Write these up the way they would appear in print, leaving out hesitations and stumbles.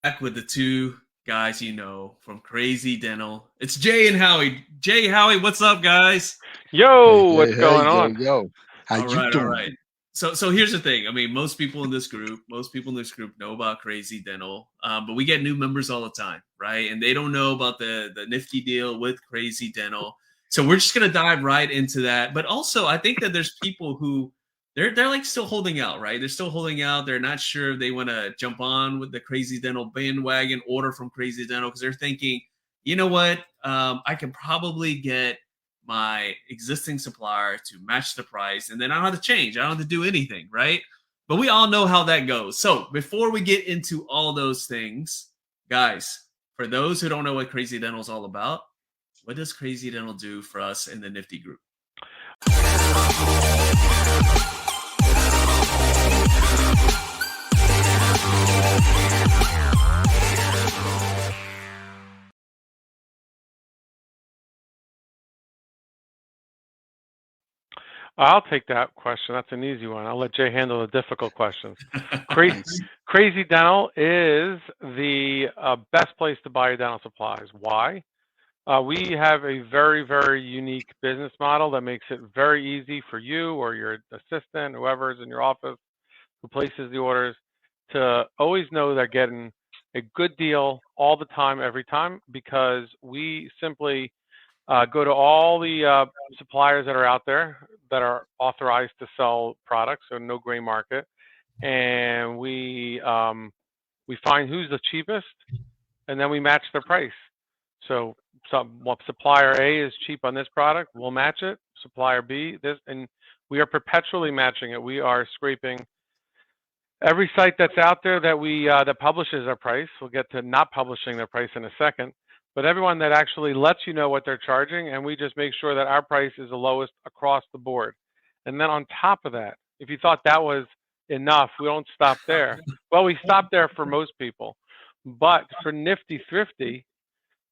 Back with the two guys from Crazy Dental. It's Jay and Howie. Jay, Howie, what's up, guys? Hey, Yo, hey, what's hey, going yo, on? yo. How All you right, all doing? right. So here's the thing. I mean, most people in this group know about Crazy Dental, but we get new members all the time, right? And they don't know about the nifty deal with Crazy Dental. So we're just gonna dive right into that. But also, I think that there's people who they're like still holding out, right? They're still holding out. They're not sure if they want to jump on with the Crazy Dental bandwagon, order from Crazy Dental because they're thinking, you know what, I can probably get my existing supplier to match the price, and then I don't have to change. I don't have to do anything, right? But we all know how that goes. So before we get into all those things, guys, for those who don't know what Crazy Dental is all about, what does Crazy Dental do for us in the Nifty group? I'll take that question. That's an easy one. I'll let Jay handle the difficult questions. Crazy, Thanks. Crazy Dental is the best place to buy your dental supplies. Why? We have a very, very unique business model that makes it very easy for you or your assistant, whoever's in your office who places the orders, to always know they're getting a good deal all the time, every time, because we simply go to all the suppliers that are out there that are authorized to sell products, so no gray market, and we find who's the cheapest, and then we match their price. So, supplier A is cheap on this product, we'll match it. Supplier B, this, and we are perpetually matching it. We are scraping every site that's out there that that publishes our price. We'll get to not publishing their price in a second, but everyone that actually lets you know what they're charging, and we just make sure that our price is the lowest across the board. And then on top of that, if you thought that was enough, we don't stop there. Well, we stop there for most people, but for Nifty Thrifty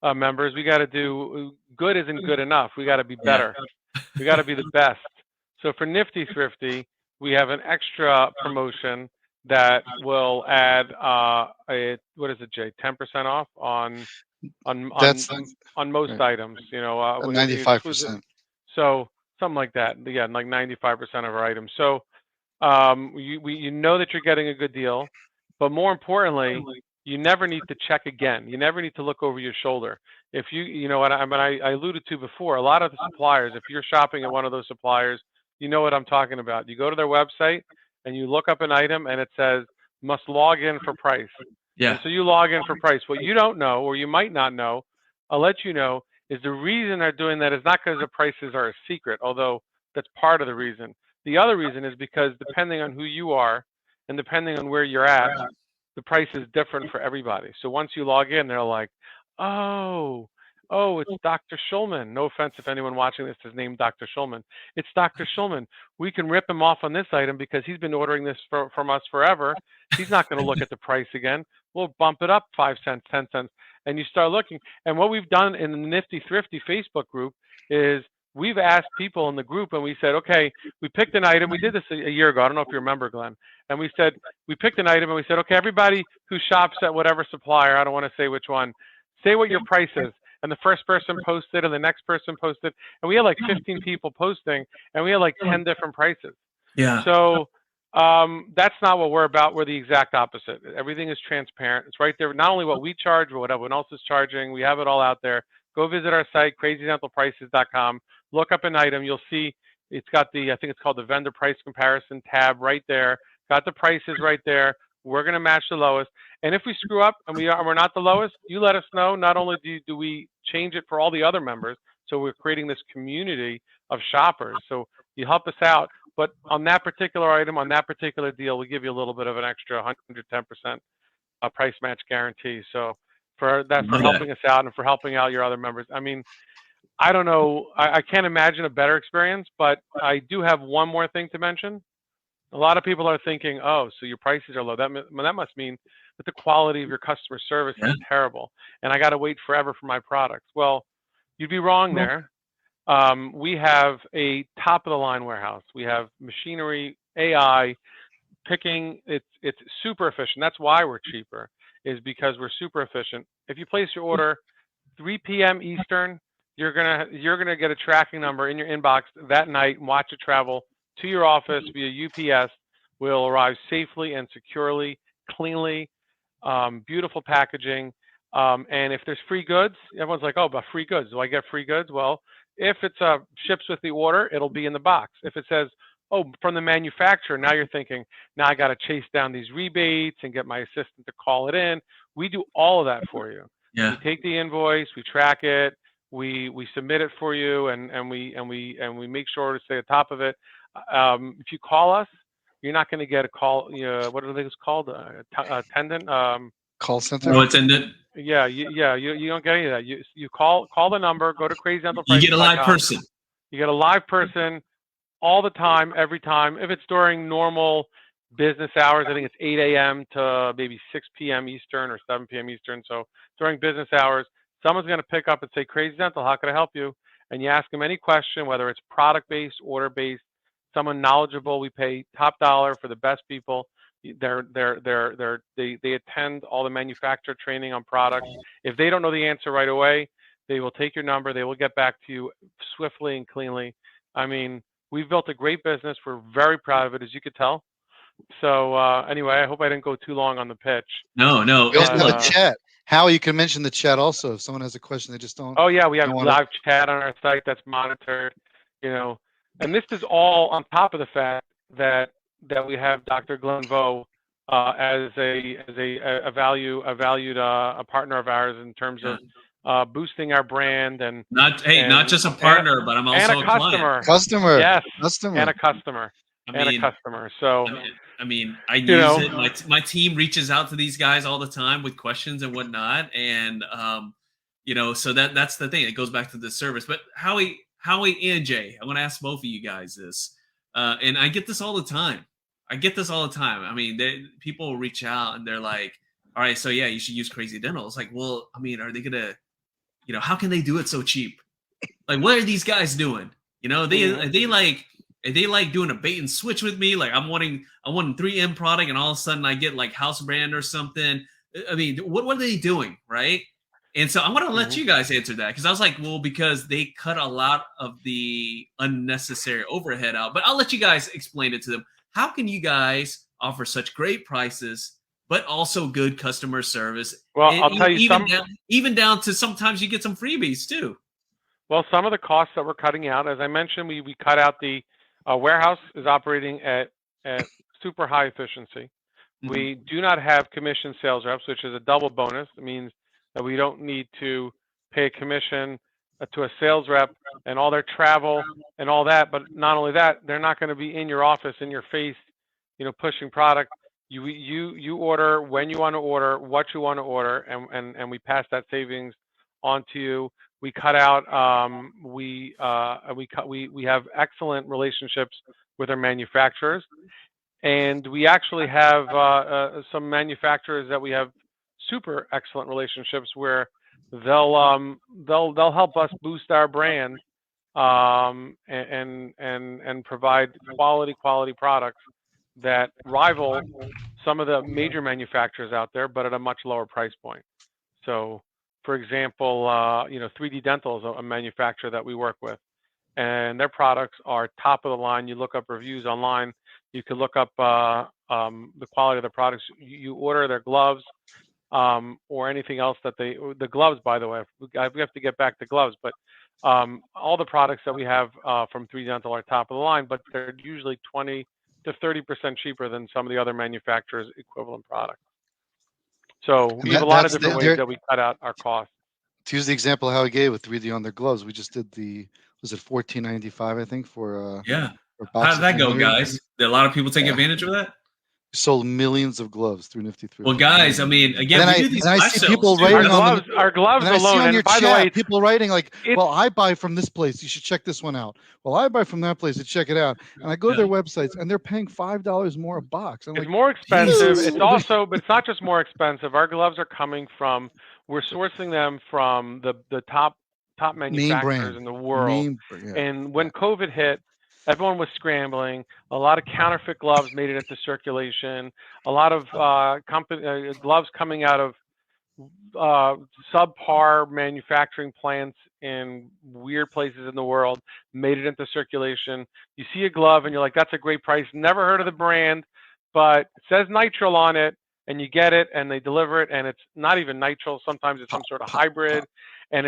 members, we got to do good isn't good enough. We got to be Yeah. better. We got to be the best. So for Nifty Thrifty, we have an extra promotion that will add what is it, Jay? 10% off on on That's on most right, items. You know, exclusive. 95%. So something like that. Yeah, like 95% of our items. So you know that you're getting a good deal, but more importantly, you never need to check again. You never need to look over your shoulder. If you know what I alluded to before, a lot of the suppliers, if you're shopping at one of those suppliers, you know what I'm talking about. You go to their website and you look up an item and it says must log in for price. And Yeah. so you log in for price. What you don't know, or you might not know, I'll let you know, is the reason they're doing that is not because the prices are a secret, although that's part of the reason. The other reason is because depending on who you are and depending on where you're at, the price is different for everybody. So once you log in, they're like, oh, oh, it's Dr. Schulman. No offense if anyone watching this is named Dr. Schulman. It's Dr. Schulman. We can rip him off on this item because he's been ordering this from us forever. He's not going to look at the price again. We'll bump it up 5 cents, 10 cents. And you start looking. And what we've done in the Nifty Thrifty Facebook group is we've asked people in the group and we said, okay, we picked an item. We did this a year ago. I don't know if you remember, Glenn. And we said, we picked an item and we said, okay, everybody who shops at whatever supplier, I don't want to say which one, say what your price is. And the first person posted and the next person posted. And we had like 15 people posting and we had like 10 different prices. Yeah. So that's not what we're about. We're the exact opposite. Everything is transparent. It's right there. Not only what we charge, but what everyone else is charging. We have it all out there. Go visit our site, crazydentalprices.com. Look up an item. You'll see it's got I think it's called the vendor price comparison tab right there. Got the prices right there. We're going to match the lowest. And if we screw up and we're not the lowest, you let us know. Not only do we change it for all the other members, so we're creating this community of shoppers. So you help us out. But on that particular item, on that particular deal, we give you a little bit of an extra 110% price match guarantee. So for Love that. helping us out and for helping out your other members. I mean, I don't know. I can't imagine a better experience, but I do have one more thing to mention. A lot of people are thinking, oh, so your prices are low. That must mean that the quality of your customer service Yeah. is terrible, and I got to wait forever for my products. Well, you'd be wrong there. We have a top of the line warehouse. We have machinery, AI, picking. It's super efficient. That's why we're cheaper. is because we're super efficient. If you place your order 3 p.m. Eastern, you're gonna get a tracking number in your inbox that night and watch it travel to your office via UPS. Will arrive safely and securely, cleanly, beautiful packaging. And if there's free goods, everyone's like, oh, but free goods, do I get free goods? Well, if it's ships with the order, it'll be in the box. If it says, oh, from the manufacturer, now you're thinking, now I got to chase down these rebates and get my assistant to call it in. We do all of that for you. Yeah. We take the invoice, we track it, we submit it for you, and we make sure to stay on top of it. If you call us, you're not going to get a call. What are things called? Attendant. Call center. No attendant. Yeah, you don't get any of that. You call the number, go to crazydentalprices.com. You get a live person. You get a live person all the time, every time. If it's during normal business hours, I think it's 8 a.m. to maybe 6 p.m. Eastern or 7 p.m. Eastern. So during business hours, someone's going to pick up and say, Crazy Dental, how can I help you? And you ask them any question, whether it's product-based, order-based, someone knowledgeable. We pay top dollar for the best people. They attend all the manufacturer training on products. If they don't know the answer right away, they will take your number. They will get back to you swiftly and cleanly. I mean, we've built a great business. We're very proud of it, as you could tell. So anyway, I hope I didn't go too long on the pitch. No. We also have a chat. Howie, you can mention the chat also. If someone has a question, they just don't. Oh yeah, we have live chat on our site that's monitored. And this is all on top of the fact that we have Dr. Glenn Vo as a valued partner of ours in terms of boosting our brand and not just a partner, but I'm also a customer. Customer. Yes, customer. And a customer. A customer. So I use it. My team reaches out to these guys all the time with questions and whatnot, and so that's the thing. It goes back to the service. But Howie and Jay, I want to ask both of you guys this, and I get this all the time. I mean, people will reach out and they're like, "All right, so yeah, you should use Crazy Dental." It's like, well, I mean, are they gonna, how can they do it so cheap? Like, what are these guys doing? They like doing a bait and switch with me. Like, I'm wanting 3M product, and all of a sudden I get like house brand or something. I mean, what are they doing, right? And so I'm going to let you guys answer that, because I was like, well, because they cut a lot of the unnecessary overhead out. But I'll let you guys explain it to them. How can you guys offer such great prices, but also good customer service? Well, I'll tell you, even down to sometimes you get some freebies too. Well, some of the costs that we're cutting out, as I mentioned, we cut out the warehouse is operating at super high efficiency. Mm-hmm. We do not have commission sales reps, which is a double bonus. It means that we don't need to pay a commission to a sales rep and all their travel and all that. But not only that, they're not going to be in your office, in your face, pushing product. You order when you want to order, what you want to order, and we pass that savings on to you. We cut out. We have excellent relationships with our manufacturers, and we actually have some manufacturers that we have super excellent relationships where they'll help us boost our brand and provide quality products that rival some of the major manufacturers out there, but at a much lower price point. So, for example, 3D Dental is a manufacturer that we work with, and their products are top of the line. You look up reviews online. You can look up the quality of the products. You order their gloves or anything else that the gloves, by the way, we have to get back to gloves, but all the products that we have from 3D Dental are top of the line, but they're usually 20 to 30% cheaper than some of the other manufacturers' equivalent products. So we have a lot of different ways that we cut out our costs. To use the example how he gave with 3D on their gloves, we just did was it $14.95, I think, for How did that go, guys? Did a lot of people take advantage of that? We sold millions of gloves through Nifty Thrifty. Well, guys, I mean, again, we do these live see people writing our gloves alone. And by the way, people writing like, "Well, I buy from this place. You should check this one out. Well, I buy from that place. You check it out." And I go to their websites, and they're paying $5 more a box. It's more expensive. It's also, but it's not just more expensive. Our gloves are coming from. We're sourcing them from the top manufacturers in the world. And when COVID hit, Everyone was scrambling. A lot of counterfeit gloves made it into circulation. A lot of gloves coming out of subpar manufacturing plants in weird places in the world made it into circulation. You see a glove and you're like, that's a great price. Never heard of the brand, but it says nitrile on it, and you get it and they deliver it, and it's not even nitrile. Sometimes it's some sort of hybrid, and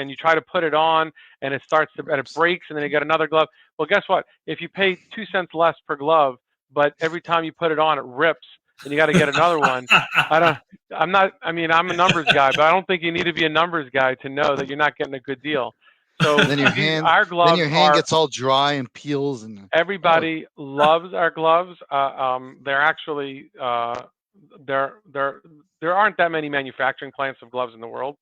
you try to put it on and it starts to, and it breaks, and then you get another glove. Well, guess what? If you pay 2 cents less per glove, but every time you put it on, it rips, and you got to get another one. I'm a numbers guy, but I don't think you need to be a numbers guy to know that you're not getting a good deal. So then your hand, our gloves, then your hand gets all dry and peels, and everybody loves our gloves. They're actually there aren't that many manufacturing plants of gloves in the world,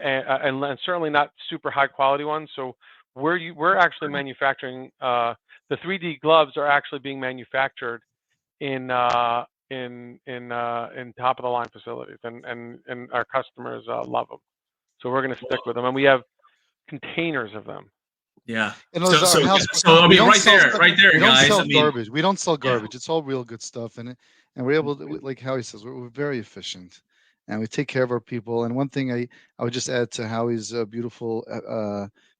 and certainly not super high quality ones. So we're actually manufacturing the 3D gloves are actually being manufactured in top of the line facilities, and our customers love them. So we're going to stick with them, and we have containers of them. Yeah. And So I mean, right there, we guys. don't sell garbage. We don't sell garbage. It's all real good stuff, and we're able to, like Howie says, we're very efficient, and we take care of our people. And one thing I would just add to Howie's beautiful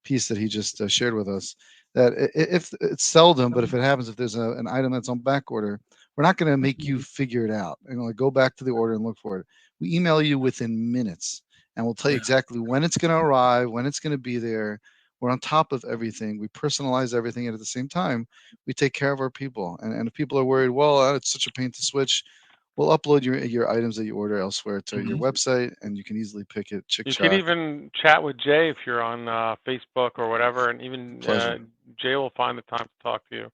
piece that he just shared with us, that if it's seldom, but if it happens, if there's an item that's on back order, we're not going to make you figure it out. Like, go back to the order and look for it. We email you within minutes, and we'll tell you exactly when it's going to arrive, when it's going to be there. We're on top of everything. We personalize everything, and at the same time, we take care of our people. And if people are worried, well, it's such a pain to switch, we'll upload your items that you order elsewhere to your website, and you can easily pick it. You can even chat with Jay if you're on Facebook or whatever, and even Jay will find the time to talk to you.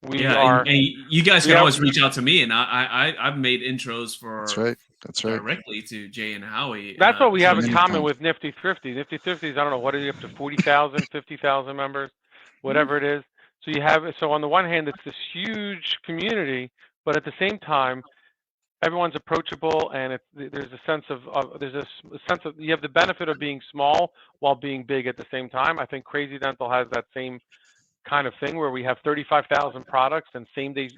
And you guys can always reach out to me, and I've made intros for that's right directly to Jay and Howie. That's what we have in common with Nifty Thrifty. Nifty Thrifty is, I don't know, what are you up to, 40,000, 50,000 members, whatever it is. So on the one hand, it's this huge community, but at the same time, everyone's approachable, and there's a sense of you have the benefit of being small while being big at the same time. I think Crazy Dental has that same kind of thing where we have 35,000 products and same day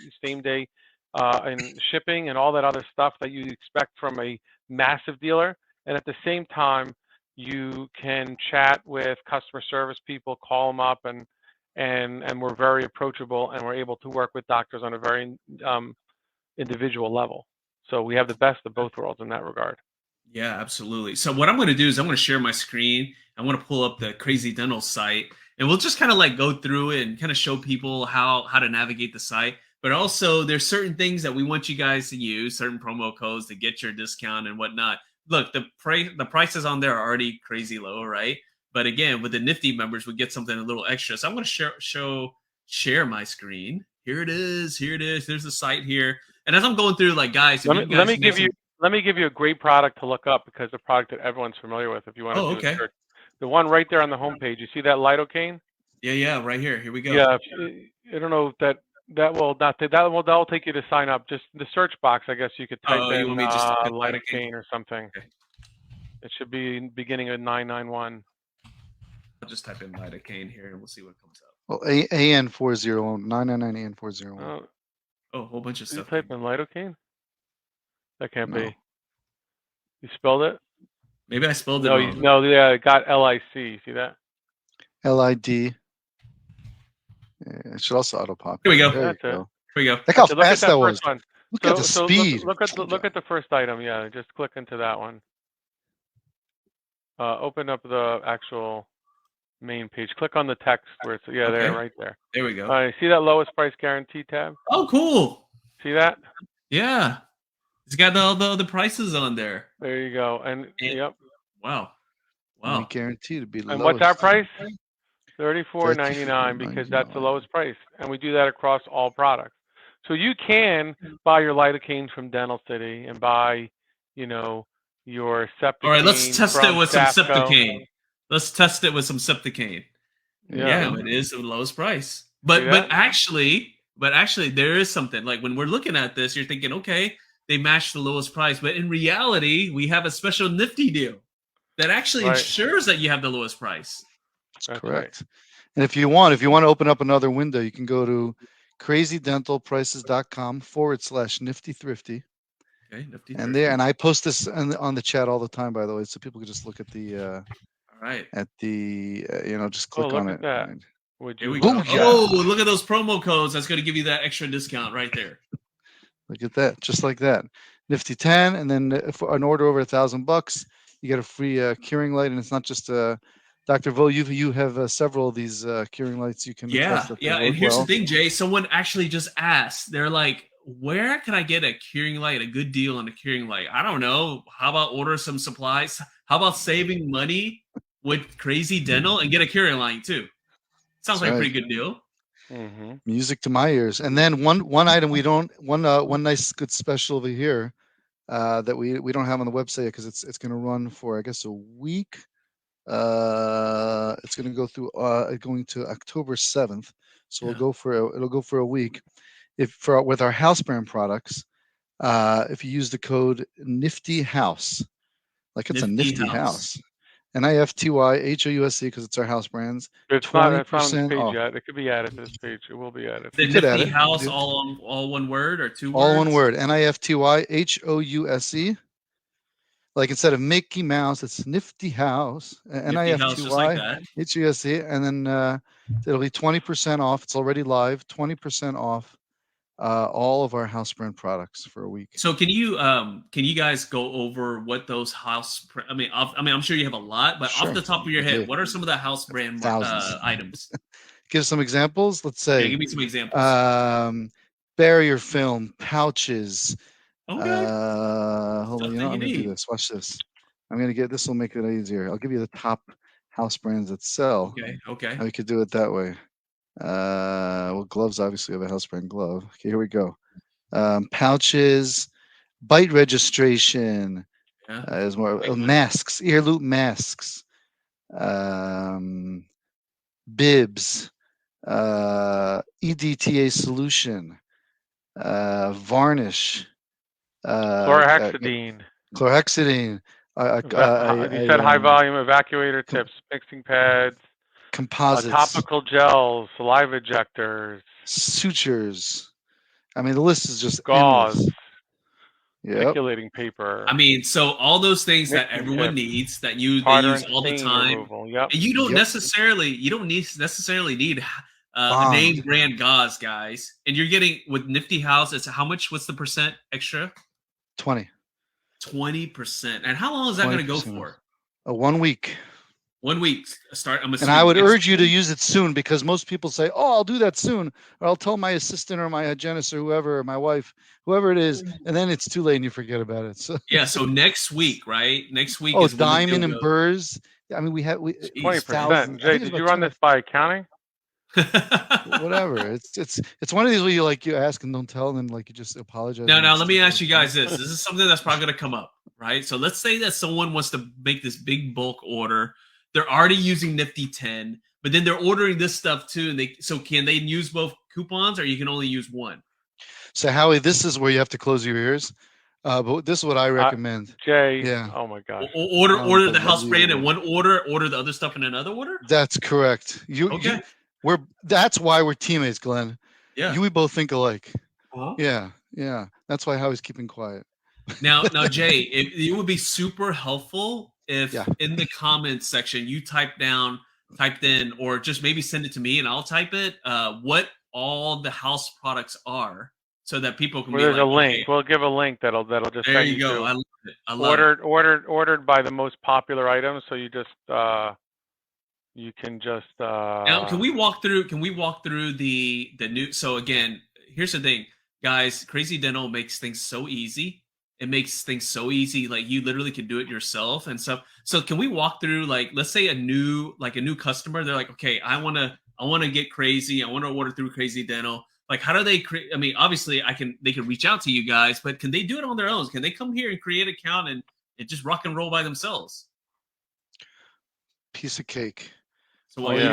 and shipping and all that other stuff that you expect from a massive dealer. And at the same time, you can chat with customer service people, call them up, and we're very approachable, and we're able to work with doctors on a very individual level. So we have the best of both worlds in that regard. Yeah, absolutely. So what I'm going to do is I'm going to share my screen. I'm going to pull up the Crazy Dental site, and we'll just kind of like go through it and kind of show people how to navigate the site. But also, there's certain things that we want you guys to use, certain promo codes to get your discount and whatnot. Look, the prices on there are already crazy low, right? But again, with the Nifty members, we get something a little extra. So I'm going to share my screen. Here it is. There's the site here. And as I'm going through, like, guys, let me give you a great product to look up, because the product that everyone's familiar with. If you want to do a search, the one right there on the homepage. You see that lidocaine? Yeah, right here. Here we go. Yeah, I don't know if that'll take you to sign up. Just the search box, I guess you could type in lidocaine or something. Okay. It should be beginning at 991. I'll just type in lidocaine here, and we'll see what comes up. Well, AN40 999 AN40. Oh, a whole bunch of stuff. You type in lidocaine? That can't be. You spelled it? Maybe I spelled it wrong. No, yeah, it got LIC. See that? LID. Yeah, it should also auto pop. Here we go. Here we go. Look how fast that was. One. Look at the speed. Look at the first item. Yeah, just click into that one. Open up the actual main page. Click on the text where it's there, right there. There we go. See that lowest price guarantee tab? Oh, cool. See that? Yeah. It's got all the prices on there. There you go. And yep. Wow. Guaranteed to be lowest. And what's our price? $34.99, because that's the lowest price. And we do that across all products. So you can buy your lidocaine from Dental City and buy, your Septicaine. All right, let's test it with some Septicaine. Let's test it with some Septicaine. Yeah, it is the lowest price. But actually, there is something. Like, when we're looking at this, you're thinking, okay, they match the lowest price. But in reality, we have a special Nifty deal that actually ensures that you have the lowest price. That's correct. Right. And if you want to open up another window, you can go to crazydentalprices.com/Nifty Thrifty. Okay, Nifty And Thrifty. and I post this on the chat all the time, by the way, so people can just look at the All right. just click look on at it. that. And Would Here you we go. look Booyah! Oh, look at those promo codes. That's going to give you that extra discount right there. look at that, just like that. Nifty 10, and then for an order over $1,000, you get a free curing light, and it's not just Dr. Vo. You have several of these curing lights you can test that they Yeah. work And here's well. the thing, Jay. Someone actually just asked. They're like, "Where can I get a curing light? A good deal on a curing light? I don't know. How about order some supplies? How about saving money with Crazy Dental and get a curing light too? Sounds That's like a right. pretty good deal." Mm-hmm. Music to my ears. And then one item we don't one nice good special over here that we don't have on the website because it's going to run for I guess a week. It's going to go through going to October 7th, so it'll go for a week. With our house brand products, if you use the code Nifty House, like it's a nifty house. NIFTYHOUSE because it's our house brands. It's not on this 20% page off. yet. It could be added to this page. It will be added. The You could add Nifty it. House, all one word or two words? All one word. NIFTYHOUSE. Like instead of Mickey Mouse, it's Nifty House. Nifty House, just like that. NIFTYHOUSE. And then it'll be 20% off. It's already live. 20% off all of our house brand products for a week. So can you guys go over what those I'm sure you have a lot, but Sure. off the top of your head, Okay. what are some of the house brand Thousands. items? Give some examples. Let's say Give me some examples. barrier film, pouches. Okay. Hold on, I'm gonna do this. Watch this. This will make it easier. I'll give you the top house brands that sell. Okay. We could do it that way. Well, gloves obviously are the house brand glove. Okay, here we go. Pouches, bite registration. Is more masks, ear loop masks, bibs, EDTA solution, varnish, Chlorhexidine. Chlorhexidine. You said high volume evacuator tips, mixing pads, composites, topical gels, saliva ejectors, sutures. I mean, the list is just gauze, endless. articulating paper. I mean, so all those things that everyone needs that they use all the time. Yep. And you don't necessarily need a name brand gauze, guys. And you're getting with Nifty House, it's how much? What's the percent extra? 20%. And how long is that going to go for? 1 week. 1 week start. And I would urge you to use it soon because most people say, "Oh, I'll do that soon," or "I'll tell my assistant or my hygienist or whoever, or my wife, whoever it is," and then it's too late and you forget about it. So so next week, right? Next week. is diamond and burrs. I mean, we 20%. Jay, did you run this by accounting? Whatever. It's one of these where you ask and don't tell, and then you just apologize. Now let me ask you guys this. This is something that's probably going to come up, right? So let's say that someone wants to make this big bulk order. They're already using Nifty 10, but then they're ordering this stuff too. And can they use both coupons, or you can only use one? So Howie, this is where you have to close your ears. But this is what I recommend. Jay. Yeah. Oh my gosh. Order the house brand in one order. Order the other stuff in another order. That's correct. That's why we're teammates, Glenn. Yeah. We both think alike. Uh-huh. Yeah. That's why Howie's keeping quiet. Now, Jay, it would be super helpful if in the comments section you typed in, or just maybe send it to me and I'll type it, what all the house products are, so that people can. There's a link. Okay. We'll give a link that'll just. There you go. I love it. I love ordered by the most popular items. So you just you can just. Now, can we walk through the new? So again, here's the thing, guys. Crazy Dental makes things so easy. It makes things so easy, like you literally can do it yourself and stuff. So can we walk through, let's say a new customer, they're like, okay, I want to get crazy. I want to order through Crazy Dental. How do they create? I mean, obviously they can reach out to you guys, but can they do it on their own? Can they come here and create an account and just rock and roll by themselves? Piece of cake. So you go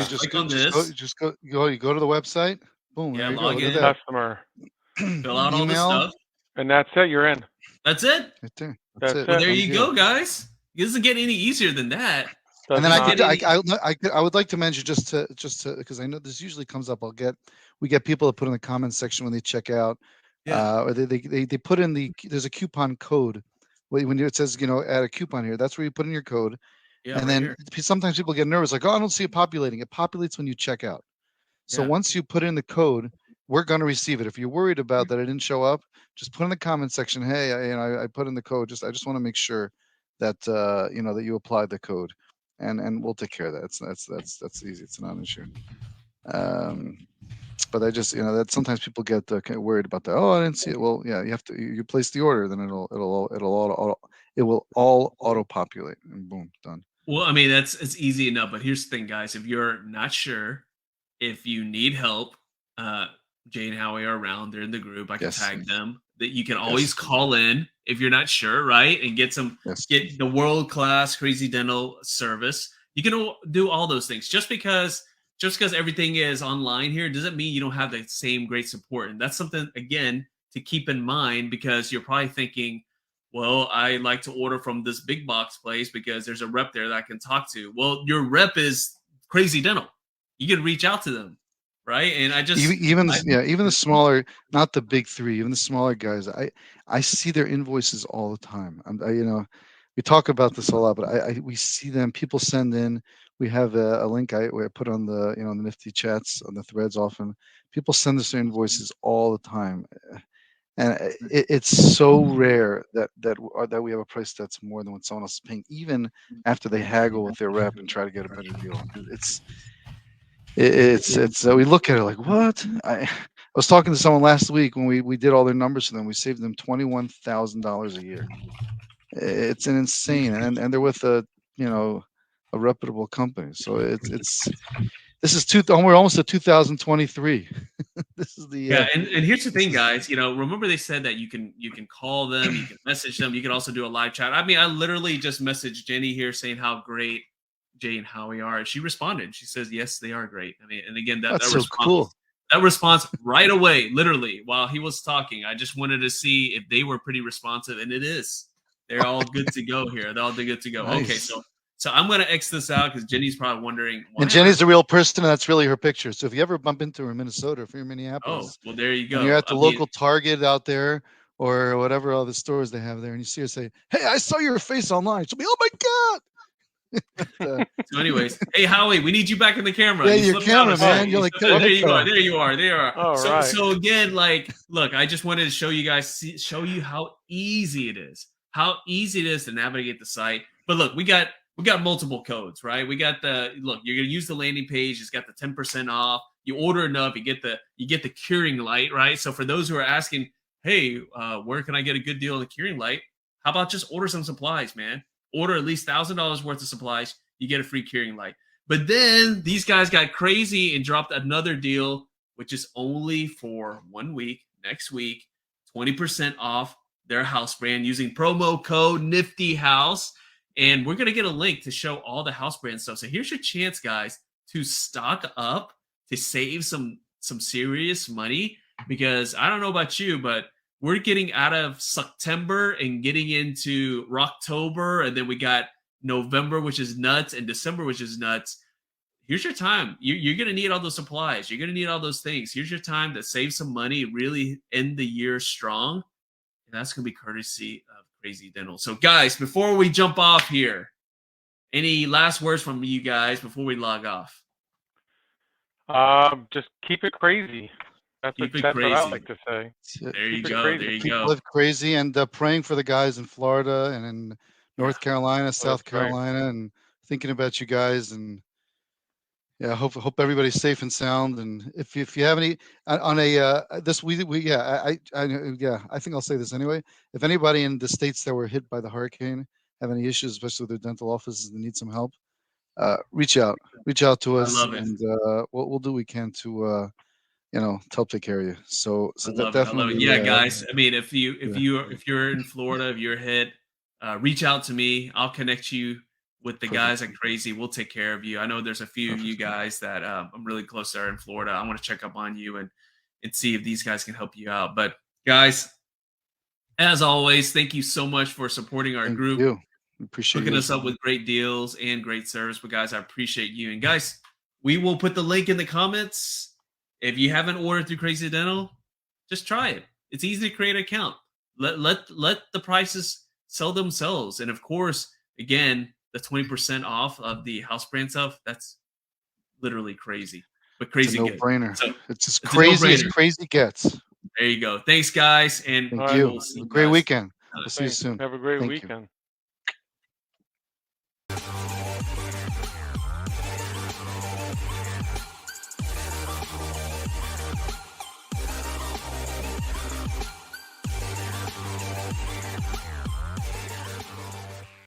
to the website. Boom. Yeah, log in. Customer. Fill out all this stuff. And that's it. You're in. That's it. Right there. That's it. Well, there you go, guys. It doesn't get any easier than that. And then That's I would like to mention just to because I know this usually comes up. We get people to put in the comment section when they check out, or they put in there's a coupon code when it says add a coupon here. That's where you put in your code. Yeah, And right then here. sometimes people get nervous, like, oh, I don't see it populating. It populates when you check out. So Yeah. once you put in the code, we're going to receive it. If you're worried about that it didn't show up, just put in the comment section, hey, I put in the code. I just want to make sure that that you applied the code, and we'll take care of that. That's easy. It's not an issue. But I just that sometimes people get kind of worried about that. Oh, I didn't see it. Well, yeah, you have to you place the order, then it will all auto populate, and boom, done. Well, I mean, it's easy enough, but here's the thing, guys. If you're not sure, if you need help, Jay and Howie are around. They're in the group. I can tag them. That you can always call in if you're not sure, right? And get the world-class Crazy Dental service. You can do all those things. Just because everything is online here doesn't mean you don't have the same great support. And that's something, again, to keep in mind, because you're probably thinking, well, I like to order from this big box place because there's a rep there that I can talk to. Well, your rep is Crazy Dental. You can reach out to them, right? And even the smaller, not the big three, even the smaller guys, I see their invoices all the time. We talk about this a lot, but we see them. People send in. We have a link I put on the the Nifty chats on the threads often. People send us their invoices all the time. And it's so rare that we have a price that's more than what someone else is paying, even after they haggle with their rep and try to get a better deal. It's we look at it like, what? I was talking to someone last week when we did all their numbers for them. We saved them $21,000 a year. It's an insane, and they're with a reputable company. So we're almost at 2023. This is the and here's the thing, guys. Remember they said that you can call them, you can message them, you can also do a live chat. I mean, I literally just messaged Jenny here saying how great Jay and Howie are. She responded. She says, yes, they are great. I mean, and again, that's so cool. That response right away, literally while he was talking, I just wanted to see if they were pretty responsive, and it is. They're all good to go here. They're all good to go. Nice. Okay, so I'm gonna X this out because Jenny's probably wondering. And Jenny's the real person, and that's really her picture. So if you ever bump into her in Minnesota, if you're in Minneapolis, well, there you go. And you're at the local Target out there or whatever other stores they have there, and you see her say, "Hey, I saw your face online." She'll be, "Oh my god." So anyways, hey Howie, we need you back in the camera. Yeah, your camera, man. You're like, there you are. All right. So again, look, I just wanted to show you guys, show you how easy it is. How easy it is to navigate the site. But look, we got multiple codes, right? We got you're gonna use the landing page. It's got the 10% off. You order enough, you get the curing light, right? So for those who are asking, hey, where can I get a good deal on the curing light? How about just order some supplies, man? Order at least $1,000 worth of supplies. You get a free curing light. But then these guys got crazy and dropped another deal, which is only for 1 week. Next week, 20% off their house brand using promo code Nifty House. And we're going to get a link to show all the house brand stuff. So here's your chance, guys, to stock up, to save some serious money, because I don't know about you, but we're getting out of September and getting into Rocktober, and then we got November, which is nuts, and December, which is nuts. Here's your time. You're going to need all those supplies. You're going to need all those things. Here's your time to save some money, really end the year strong. And that's going to be courtesy of Crazy Dental. So, guys, before we jump off here, any last words from you guys before we log off? Just keep it crazy. That's what I like to say. There you go. Live crazy, and praying for the guys in Florida and in North Carolina, South Carolina, and thinking about you guys. And yeah, hope everybody's safe and sound. And if you have any on a I think I'll say this anyway. If anybody in the states that were hit by the hurricane have any issues, especially with their dental offices, and need some help, reach out to us, and we'll do what we can to to help take care of you. So that definitely, yeah, guys. I mean, if you're in Florida, if you're hit, reach out to me. I'll connect you with the guys at Crazy. We'll take care of you. I know there's a few of you guys that I'm really close to in Florida. I want to check up on you and see if these guys can help you out. But guys, as always, thank you so much for supporting our group. Appreciate hooking you us up with great deals and great service. But guys, I appreciate you. And guys, we will put the link in the comments. If you haven't ordered through Crazy Dental, just try it. It's easy to create an account. Let the prices sell themselves. And of course, again, the 20% off of the house brand stuff, that's literally crazy. But crazy it's a no-brainer. So it's as crazy as crazy gets. There you go. Thanks, guys. And thank you. Have a great weekend. We'll see you soon. Have a great Thank weekend. You.